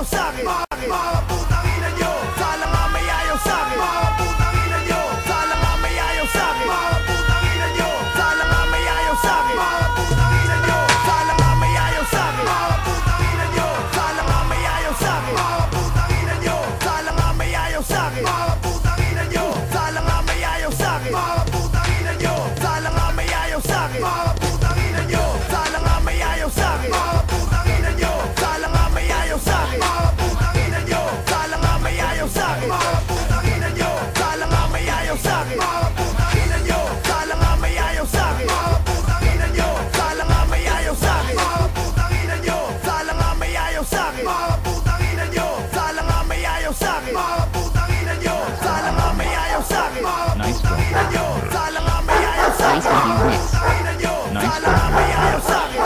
sa'kin. Mga putang ina nyo, sana nga may ayaw sa'kin. Mga putang ina nyo, sana nga may ayaw sa'kin. Mga putang ina nyo, sana nga may ayaw sa'kin. Mga putang ina nyo, sana nga may ayaw sa'kin. Mga putang ina nyo, sana nga may ayaw sa'kin. Mga putang ina nyo, sana nga may ayaw sa'kin. Mga putang ina nyo, sana nga may ayaw sa'kin. Mga putang ina nyo, sana nga may ayaw sa'kin. Mga putang ina nyo, sana nga may ayaw sa'kin. Mga putang ina nyo, sana nga may ayaw sa'kin. Mga putang ina nyo, sana nga may ayaw sa'kin. Mga putang ina nyo, sana nga may ayaw sa'kin. Mga putang ina nyo, sana nga may ayaw sa'kin. Mga putang ina nyo, sana nga may ayaw sa'kin. Mga putang ina nyo, sana nga may ayaw sa'kin. Mga putang ina nyo, sana nga may ayaw sa'kin. Mga putang ina nyo, sana nga may ayaw sa'kin.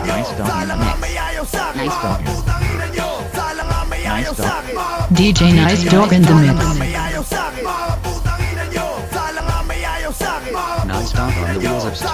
Nice dog. Sana nga may ayaw sa'kin. Nice doggy mix. Nice dog. Nice doggy mix. Nice dog. Nice dog. DJ Nice Dog in the mix. Nice dog on the wheels of steel.